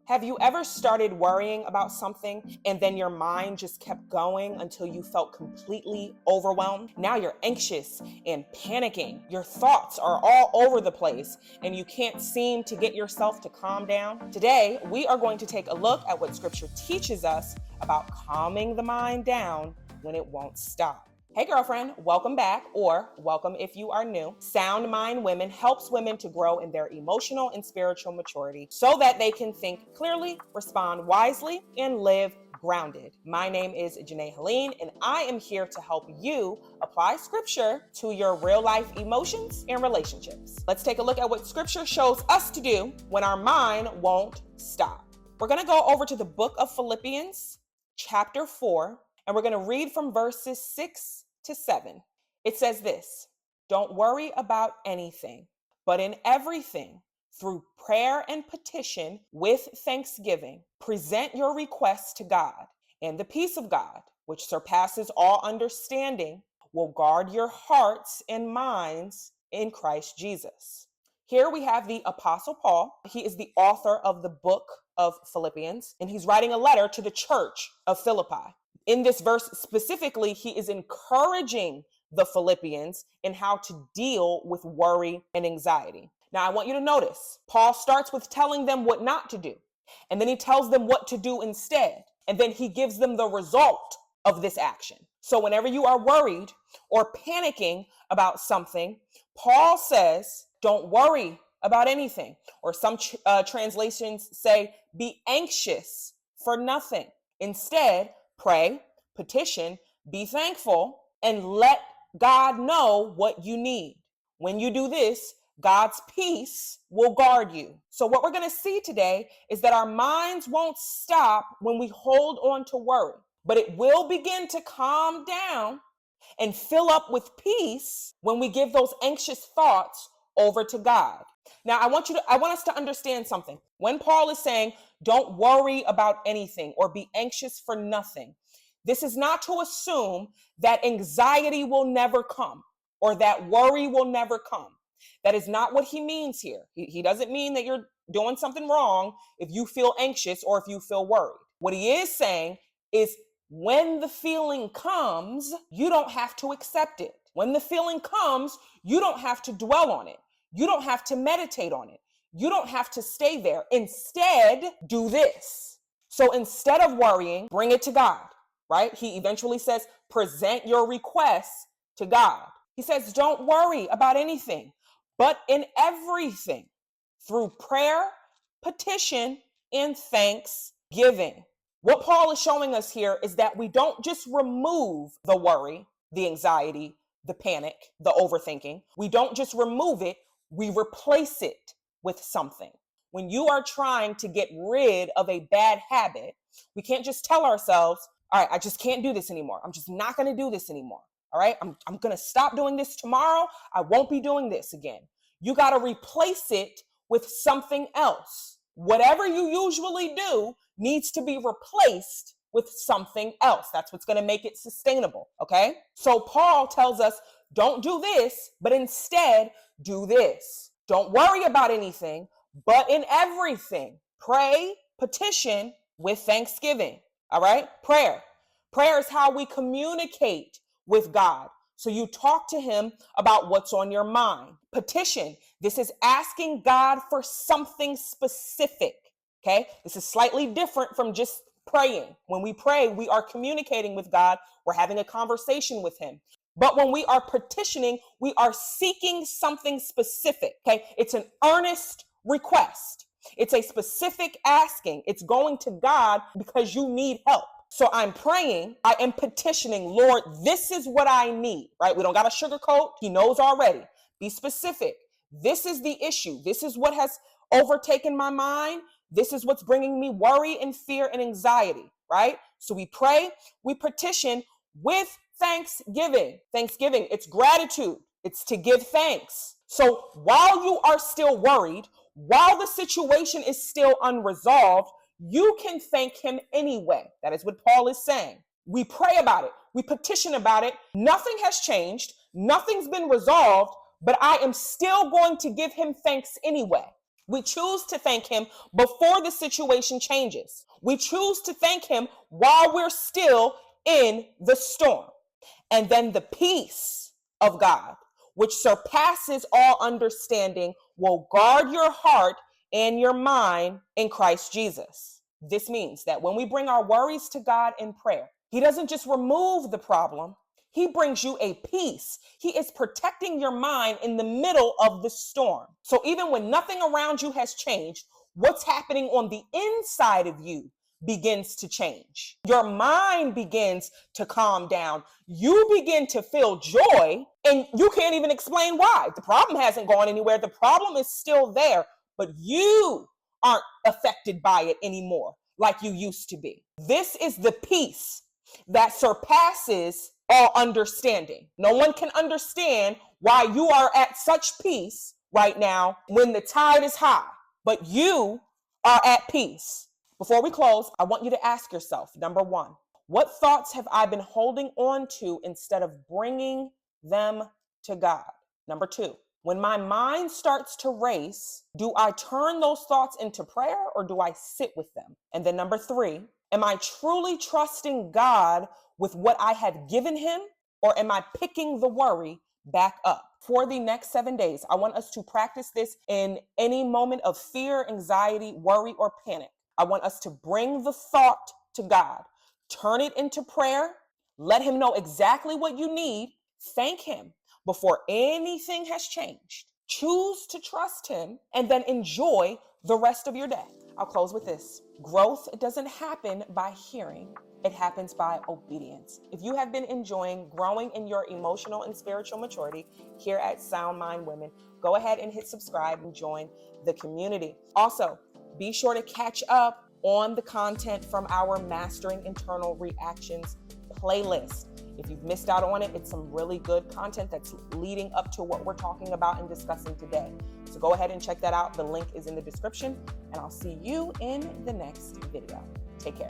Have you ever started worrying about something and then your mind just kept going until you felt completely overwhelmed? Now you're anxious and panicking. Your thoughts are all over the place and you can't seem to get yourself to calm down. Today, we are going to take a look at what Scripture teaches us about calming the mind down when it won't stop. Hey girlfriend, welcome back, or welcome if you are new. Sound Mind Women helps women to grow in their emotional and spiritual maturity so that they can think clearly, respond wisely, and live grounded. My name is Janae Helene, and I am here to help you apply Scripture to your real life emotions and relationships. Let's take a look at what Scripture shows us to do when our mind won't stop. We're going to go over to the book of Philippians, chapter 4, and we're going to read from verses 6 to 7. It says this: "Don't worry about anything, but in everything, through prayer and petition with thanksgiving, present your requests to God, and the peace of God, which surpasses all understanding, will guard your hearts and minds in Christ Jesus." Here we have the Apostle Paul. He is the author of the book of Philippians, and he's writing a letter to the church of Philippi. In this verse specifically, he is encouraging the Philippians in how to deal with worry and anxiety. Now, I want you to notice, Paul starts with telling them what not to do, and then he tells them what to do instead, and then he gives them the result of this action. So whenever you are worried or panicking about something, Paul says, don't worry about anything. Or some translations say, be anxious for nothing. Instead, pray, petition, be thankful, and let God know what you need. When you do this, God's peace will guard you. So what we're going to see today is that our minds won't stop when we hold on to worry, but it will begin to calm down and fill up with peace when we give those anxious thoughts over to God. Now, I want us to understand something. When Paul is saying, don't worry about anything or be anxious for nothing, this is not to assume that anxiety will never come or that worry will never come. That is not what he means here. He doesn't mean that you're doing something wrong if you feel anxious or if you feel worried. What he is saying is when the feeling comes, you don't have to accept it. When the feeling comes, you don't have to dwell on it. You don't have to meditate on it. You don't have to stay there. Instead, do this. So instead of worrying, bring it to God, right? He eventually says, present your requests to God. He says, don't worry about anything, but in everything, through prayer, petition, and thanksgiving. What Paul is showing us here is that we don't just remove the worry, the anxiety, the panic, the overthinking. We don't just remove it, we replace it with something. When you are trying to get rid of a bad habit, we can't just tell ourselves, all right, I just can't do this anymore. I'm just not going to do this anymore. All right, I'm going to stop doing this tomorrow. I won't be doing this again. You got to replace it with something else. Whatever you usually do needs to be replaced with something else. That's what's going to make it sustainable. Okay, so Paul tells us, don't do this, but instead do this. Don't worry about anything, but in everything, pray, petition with thanksgiving. All right, prayer. Prayer is how we communicate with God. So you talk to him about what's on your mind. Petition. This is asking God for something specific. Okay, this is slightly different from just praying. When we pray, we are communicating with God. We're having a conversation with him. But when we are petitioning, we are seeking something specific. Okay, it's an earnest request. It's a specific asking. It's going to God because you need help. So I'm praying, I am petitioning, Lord, this is what I need, right? We don't got to sugarcoat. He knows already. Be specific. This is the issue. This is what has overtaken my mind. This is what's bringing me worry and fear and anxiety, right? So we pray, we petition with thanksgiving. Thanksgiving, it's gratitude. It's to give thanks. So while you are still worried, while the situation is still unresolved, you can thank him anyway. That is what Paul is saying. We pray about it. We petition about it. Nothing has changed. Nothing's been resolved, but I am still going to give him thanks anyway. We choose to thank him before the situation changes. We choose to thank him while we're still in the storm. And then the peace of God, which surpasses all understanding, will guard your heart and your mind in Christ Jesus. This means that when we bring our worries to God in prayer, he doesn't just remove the problem, he brings you a peace. He is protecting your mind in the middle of the storm. So even when nothing around you has changed, what's happening on the inside of you begins to change. Your mind begins to calm down. You begin to feel joy, and you can't even explain why. The problem hasn't gone anywhere. The problem is still there, but you aren't affected by it anymore like you used to be. This is the peace that surpasses all understanding. No one can understand why you are at such peace right now when the tide is high, but you are at peace. Before we close, I want you to ask yourself, number one, what thoughts have I been holding on to instead of bringing them to God? Number two, when my mind starts to race, do I turn those thoughts into prayer or do I sit with them? And then number three, am I truly trusting God with what I have given him, or am I picking the worry back up? For the next 7 days, I want us to practice this in any moment of fear, anxiety, worry, or panic. I want us to bring the thought to God, turn it into prayer, let him know exactly what you need, thank him before anything has changed. Choose to trust him and then enjoy the rest of your day. I'll close with this. Growth doesn't happen by hearing. It happens by obedience. If you have been enjoying growing in your emotional and spiritual maturity here at Sound Mind Women, go ahead and hit subscribe and join the community. Also, be sure to catch up on the content from our Mastering Internal Reactions playlist. If you've missed out on it, it's some really good content that's leading up to what we're talking about and discussing today. So go ahead and check that out. The link is in the description, and I'll see you in the next video. Take care.